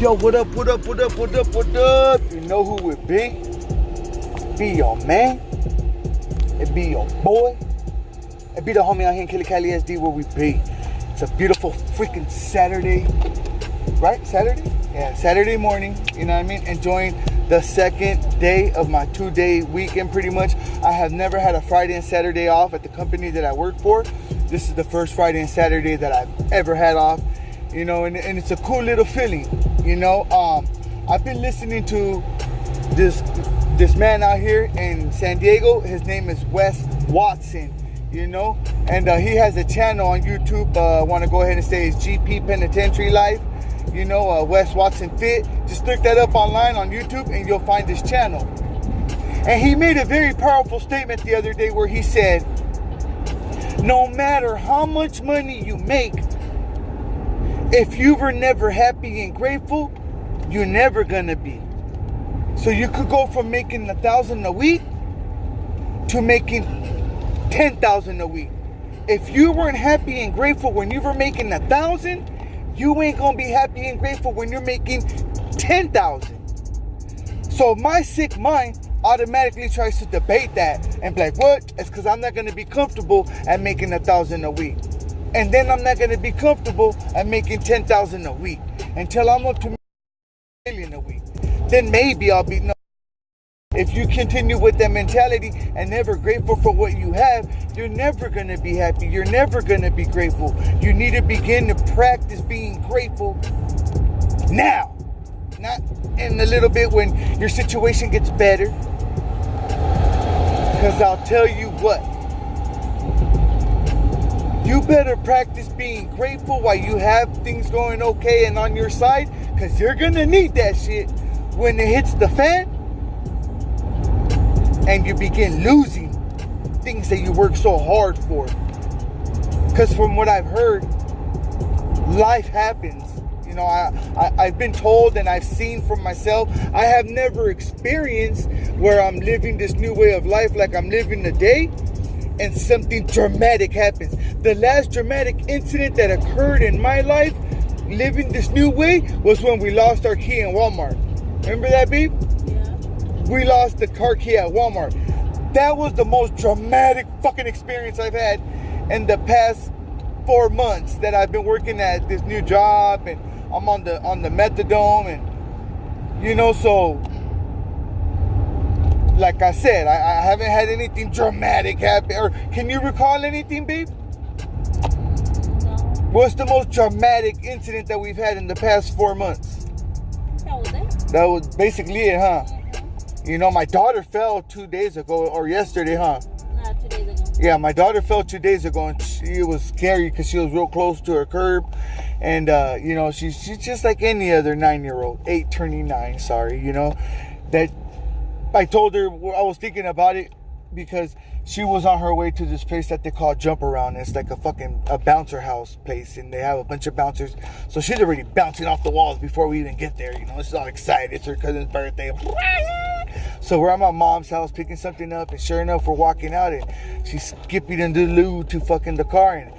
Yo, what up, what up, what up, what up, what up? You know who it be? Be your man. It be your boy. It be the homie out here in Killicali SD where we be. It's a beautiful freaking Saturday. Right? Saturday? Yeah, Saturday morning. You know what I mean? Enjoying the second day of my 2-day weekend pretty much. I have never had a Friday and Saturday off at the company that I work for. This is the first Friday and Saturday that I've ever had off. You know, and it's a cool little feeling. You know, I've been listening to this man out here in San Diego. His name is Wes Watson, you know, and he has a channel on YouTube. I want to go ahead and say it's GP Penitentiary Life, you know, Wes Watson Fit. Just look that up online on YouTube and you'll find his channel. And he made a very powerful statement the other day where he said, no matter how much money you make, if you were never happy and grateful, you're never gonna be. So you could go from making $1,000 a week to making $10,000 a week. If you weren't happy and grateful when you were making $1,000, you ain't gonna be happy and grateful when you're making $10,000. So my sick mind automatically tries to debate that and be like, what? It's because I'm not gonna be comfortable at making $1,000 a week. And then I'm not going to be comfortable at making $10,000 a week until I'm up to $1 million a week. Then maybe I'll be. No. If you continue with that mentality and never grateful for what you have, you're never going to be happy. You're never going to be grateful. You need to begin to practice being grateful now. Not in a little bit when your situation gets better. Because I'll tell you what. You better practice being grateful while you have things going okay and on your side, because you're going to need that shit when it hits the fan and you begin losing things that you work so hard for. Because from what I've heard, life happens. You know, I've been told and I've seen for myself. I have never experienced where I'm living this new way of life like I'm living today and something dramatic happens. The last dramatic incident that occurred in my life, living this new way, was when we lost our key in Walmart. Remember that, babe? Yeah. We lost the car key at Walmart. That was the most dramatic fucking experience I've had in the past 4 months that I've been working at this new job, and I'm on the methadone, and you know, so like I said, I haven't had anything dramatic happen. Or can you recall anything, babe? No. What's the most dramatic incident that we've had in the past 4 months? That was it? That was basically it, huh? Mm-hmm. You know, my daughter fell 2 days ago, or yesterday, huh? 2 days ago. Yeah, my daughter fell 2 days ago, and it was scary because she was real close to her curb. And, you know, she's just like any other 9-year-old, 8 turning 9, sorry, you know, that I told her I was thinking about it because she was on her way to this place that they call Jump Around. It's like a bouncer house place, and they have a bunch of bouncers. So she's already bouncing off the walls before we even get there. You know, she's all excited. It's her cousin's birthday. So we're at my mom's house picking something up, and sure enough, we're walking out, and she's skipping into the loo to fucking the car, and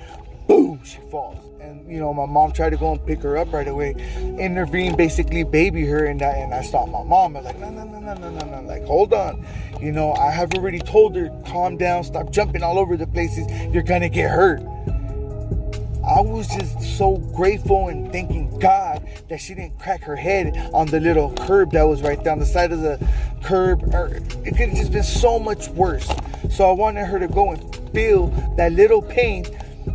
boom, she falls. And you know, my mom tried to go and pick her up right away, intervene, basically baby her, and I stopped my mom. I was like, no, like, hold on. You know, I have already told her, calm down, stop jumping all over the places, you're gonna get hurt. I was just so grateful and thanking God that she didn't crack her head on the little curb that was right down the side of the curb. Or it could have just been so much worse. So I wanted her to go and feel that little pain,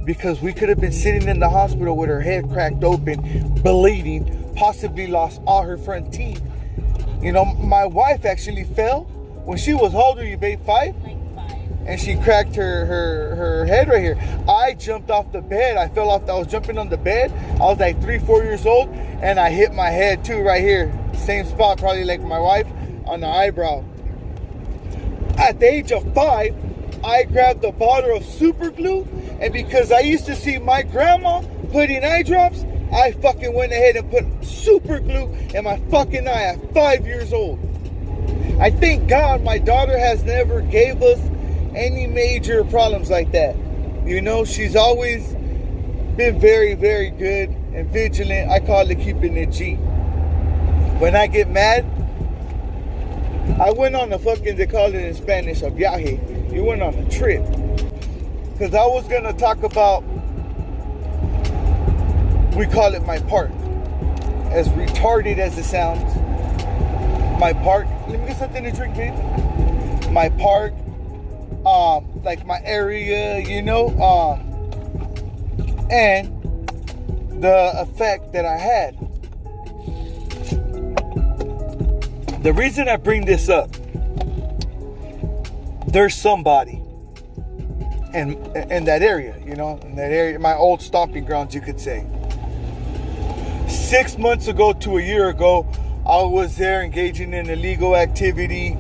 because we could have been sitting in the hospital with her head cracked open, bleeding, possibly lost all her front teeth. You know, my wife actually fell when she was, how old are you, babe? 5? Like 5. And she cracked her head right here. I jumped off the bed. I was jumping on the bed. I was like 3-4 years old, and I hit my head too right here. Same spot, probably like my wife, on the eyebrow. At the age of 5, I grabbed a bottle of super glue, and because I used to see my grandma putting eye drops, I fucking went ahead and put super glue in my fucking eye at 5 years old. I thank God my daughter has never gave us any major problems like that. You know, she's always been very, very good and vigilant. I call it keeping it G. when I get mad, I went on a fucking, they call it in Spanish, a viaje. You went on a trip. Because I was going to talk about, we call it my park. As retarded as it sounds, my park. Let me get something to drink, babe. My park, like my area, you know, and the effect that I had. The reason I bring this up, there's somebody in that area, you know, in that area, my old stomping grounds, you could say. 6 months ago to a year ago, I was there engaging in illegal activity,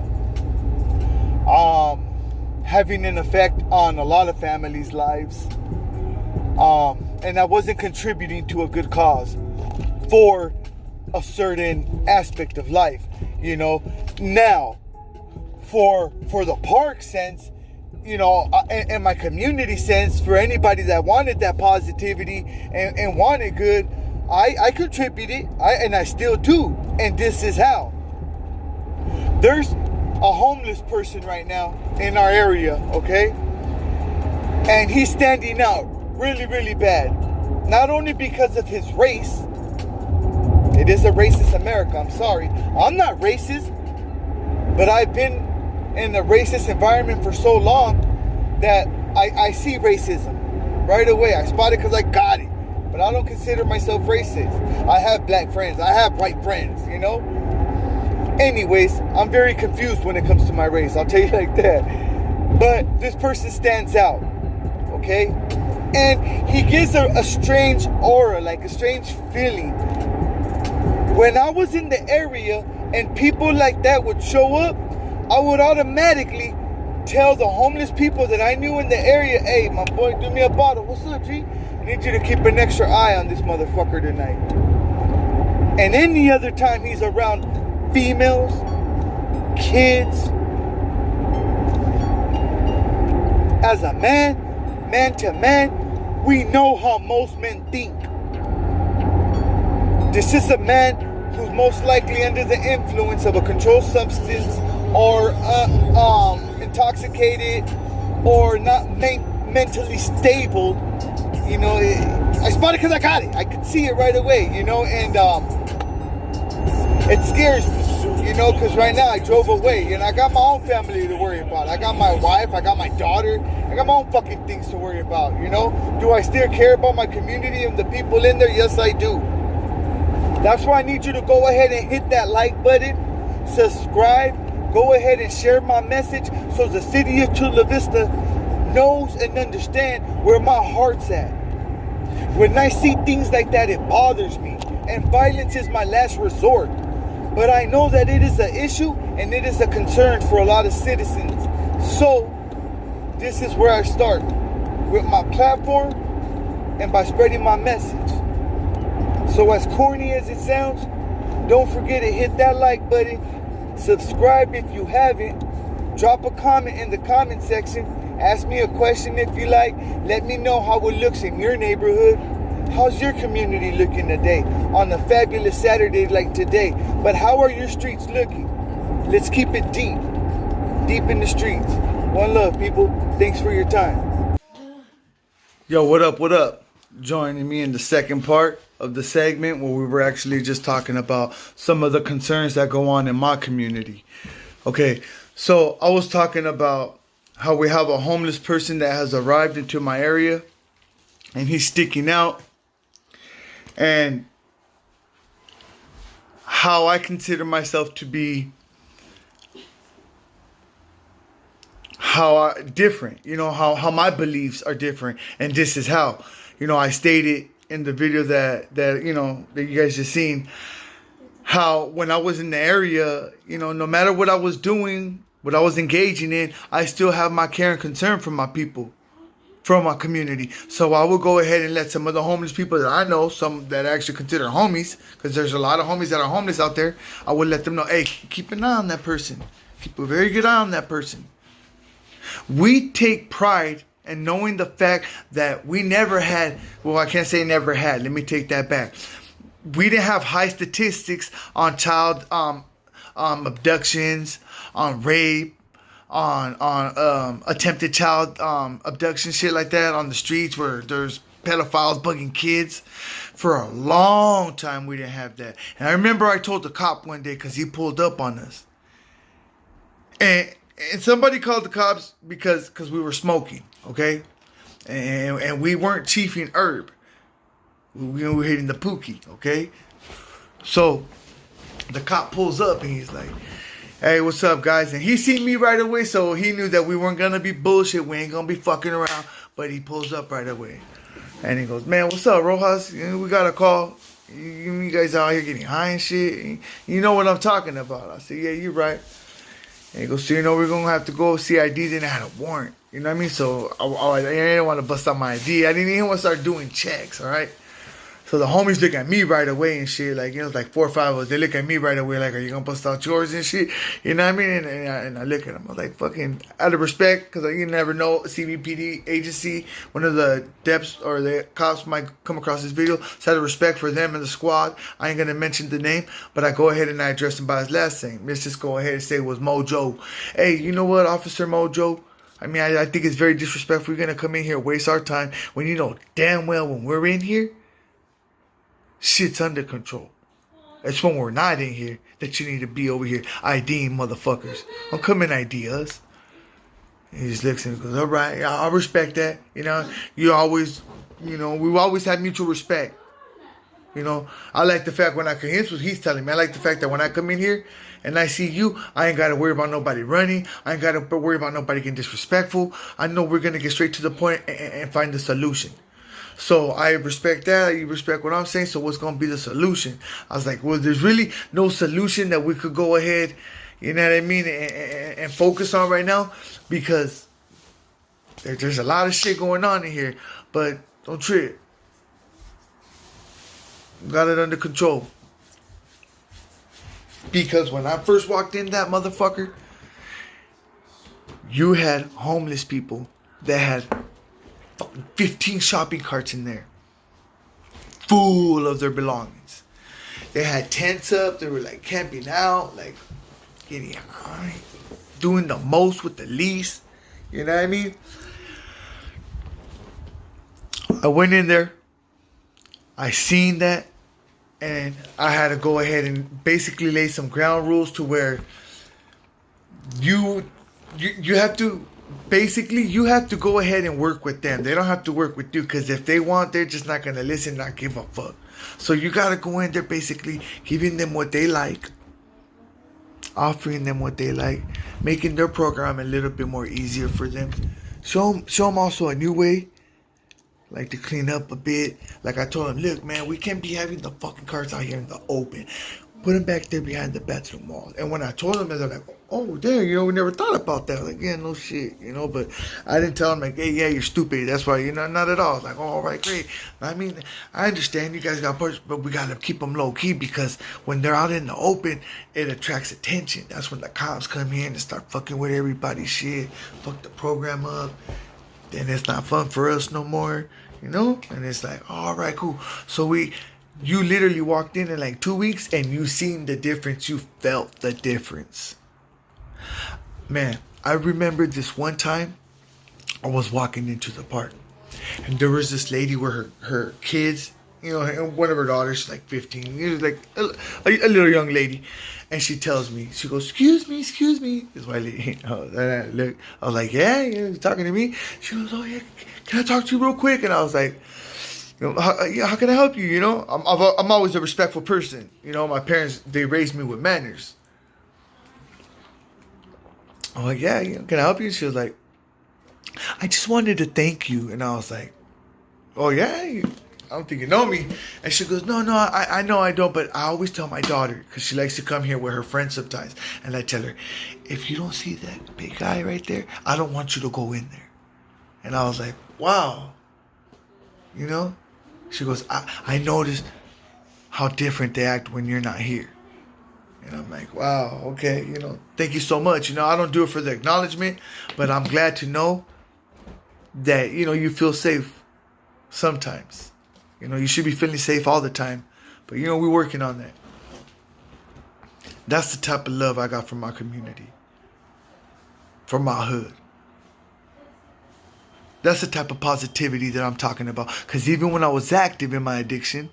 having an effect on a lot of families' lives, and I wasn't contributing to a good cause for a certain aspect of life, you know. Now, for the park sense, you know, and my community sense, for anybody that wanted that positivity and wanted good, I contributed, and I still do. And this is how. There's a homeless person right now in our area, okay? And he's standing out really, really bad. Not only because of his race. It is a racist America, I'm sorry. I'm not racist, but I've been in a racist environment for so long that I see racism right away. I spot it because I got it. But I don't consider myself racist. I have black friends. I have white friends, you know? Anyways, I'm very confused when it comes to my race. I'll tell you like that. But this person stands out, okay? And he gives a strange aura, like a strange feeling. When I was in the area and people like that would show up, I would automatically tell the homeless people that I knew in the area, hey, my boy, do me a bottle. What's up, G? I need you to keep an extra eye on this motherfucker tonight. And any other time he's around females, kids, as a man to man, we know how most men think. This is a man who's most likely under the influence of a controlled substance or intoxicated or not mentally stable. You know, I spotted because I got it. I could see it right away, you know, and it scares me, you know, because right now I drove away and I got my own family to worry about. I got my wife, I got my daughter, I got my own fucking things to worry about, you know. Do I still care about my community and the people in there? Yes, I do. That's why I need you to go ahead and hit that like button, subscribe, go ahead and share my message so the city of Chula Vista knows and understand where my heart's at. When I see things like that, it bothers me. And violence is my last resort. But I know that it is an issue and it is a concern for a lot of citizens. So, this is where I start. With my platform and by spreading my message. So as corny as it sounds, don't forget to hit that like button. Subscribe if you haven't. Drop a comment in the comment section. Ask me a question if you like. Let me know how it looks in your neighborhood. How's your community looking today on a fabulous Saturday like today? But how are your streets looking? Let's keep it deep in the streets. One love, people. Thanks for your time. Yo, what up, what up? Joining me in the second part of the segment where we were actually just talking about some of the concerns that go on in my community. Okay, so I was talking about how we have a homeless person that has arrived into my area and he's sticking out, and how I consider myself to be different, you know, how my beliefs are different. And this is how, you know, I stated in the video that you know, that you guys just seen, how when I was in the area, you know, no matter what I was doing, what I was engaging in, I still have my care and concern for my people, from my community. So I will go ahead and let some of the homeless people that I know, some that I actually consider homies, because there's a lot of homies that are homeless out there, I would let them know, hey, keep an eye on that person. Keep a very good eye on that person. We take pride in knowing the fact that we never had, well, I can't say never had, let me take that back. we didn't have high statistics on child abductions, on rape, on attempted child abduction, shit like that on the streets where there's pedophiles bugging kids. For a long time, we didn't have that. And I remember I told the cop one day because he pulled up on us. And somebody called the cops because we were smoking, okay? And we weren't chiefing herb. We were hitting the pookie, okay? So the cop pulls up and he's like, hey, what's up, guys? And he seen me right away, so he knew that we weren't going to be bullshit. We ain't going to be fucking around. But he pulls up right away. And he goes, man, what's up, Rojas? We got a call. You guys out here getting high and shit. You know what I'm talking about. I said, yeah, you're right. And he goes, so, we're going to have to go see ID. Then I had a warrant. You know what I mean? So I didn't want to bust out my ID. I didn't even want to start doing checks, all right? So the homies look at me right away and shit. Like, it's like 4 or 5 of us. They look at me right away like, are you going to bust out yours and shit? You know what I mean? And I look at them. I was like, fucking, out of respect, because you never know, CBPD agency, one of the deps or the cops might come across this video. So out of respect for them and the squad, I ain't going to mention the name, but I go ahead and I address him by his last name. Let's just go ahead and say it was Mojo. Hey, you know what, Officer Mojo? I mean, I think it's very disrespectful. You're going to come in here, waste our time, when you know damn well when we're in here, shit's under control. It's when we're not in here that you need to be over here IDing motherfuckers. Don't come and ID us. And he just looks and goes, all right, I respect that. You always, we've always had mutual respect. I like the fact when here's what he's telling me. I like the fact that when I come in here and I see you, I ain't got to worry about nobody running. I ain't got to worry about nobody getting disrespectful. I know we're going to get straight to the point and find the solution. So I respect that. You respect what I'm saying. So what's going to be the solution? I was like, well, there's really no solution that we could go ahead, you know what I mean, and focus on right now, because there's a lot of shit going on in here. But don't trip. Got it under control. Because when I first walked in that motherfucker, you had homeless people that had 15 shopping carts in there, full of their belongings. They had tents up. They were like camping out, like getting high, doing the most with the least. You know what I mean? I went in there. I seen that, and I had to go ahead and basically lay some ground rules to where you have to. Basically, you have to go ahead and work with them. They don't have to work with you, because if they want, they're just not going to listen, not give a fuck. So you got to go in there basically giving them what they like, offering them what they like, making their program a little bit more easier for them. Show them also a new way, like to clean up a bit. Like I told them, look, man, we can't be having the fucking cars out here in the open. Put them back there behind the bathroom wall. And when I told them, they're like, oh, damn, we never thought about that. Like, yeah, no shit, but I didn't tell them, like, hey, yeah, you're stupid. That's why, not at all. Like, oh, all right, great. I mean, I understand you guys got parts, but we got to keep them low key, because when they're out in the open, it attracts attention. That's when the cops come in and start fucking with everybody's shit, fuck the program up. Then it's not fun for us no more, And it's like, all right, cool. So you literally walked in like 2 weeks and you seen the difference. You felt the difference. Man, I remember this one time I was walking into the park, and there was this lady with her kids, and one of her daughters, like 15, it was like a little young lady. And she tells me, she goes, excuse me. This white lady. I was like, yeah, you're talking to me? She goes, oh yeah, can I talk to you real quick? And I was like, how can I help you? I'm always a respectful person. My parents, they raised me with manners. I'm like, yeah, can I help you? She was like, I just wanted to thank you. And I was like, oh yeah, I don't think you know me. And she goes, no, I know I don't, but I always tell my daughter, because she likes to come here with her friends sometimes, and I tell her, if you don't see that big guy right there, I don't want you to go in there. And I was like, wow. She goes, I noticed how different they act when you're not here. And I'm like, wow, okay, thank you so much. I don't do it for the acknowledgement, but I'm glad to know that, you feel safe sometimes. You should be feeling safe all the time. But we're working on that. That's the type of love I got from my community. From my hood. That's the type of positivity that I'm talking about. Because even when I was active in my addiction,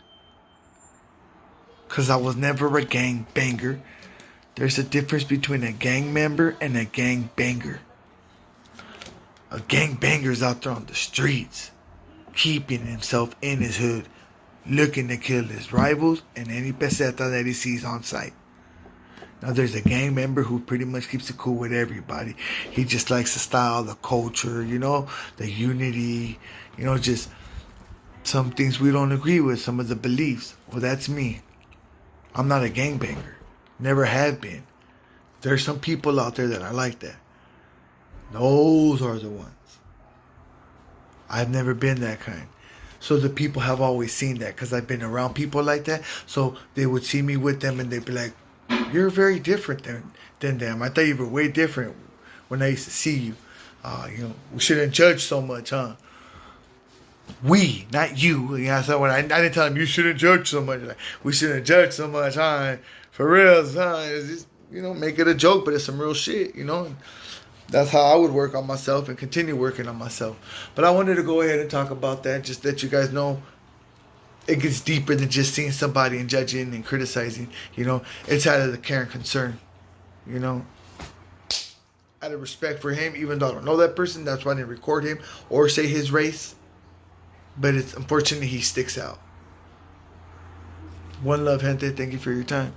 because I was never a gang banger, there's a difference between a gang member and a gang banger. A gang banger's out there on the streets, keeping himself in his hood, looking to kill his rivals and any peseta that he sees on sight. Now there's a gang member who pretty much keeps it cool with everybody. He just likes the style, the culture, the unity, just some things we don't agree with, some of the beliefs. Well, that's me. I'm not a gangbanger. Never have been. There's some people out there that are like that. Those are the ones. I've never been that kind. So the people have always seen that because I've been around people like that. So they would see me with them and they'd be like, you're very different than them. I thought you were way different when I used to see you. We shouldn't judge so much, huh? We, not you. So when I didn't tell them you shouldn't judge so much. Like, we shouldn't judge so much, huh? For real, huh? It's just, make it a joke, but it's some real shit, And that's how I would work on myself and continue working on myself. But I wanted to go ahead and talk about that, just let you guys know it gets deeper than just seeing somebody and judging and criticizing. It's out of the care and concern. Out of respect for him, even though I don't know that person, that's why I didn't record him or say his race. But it's unfortunately he sticks out. One love, gente. Thank you for your time.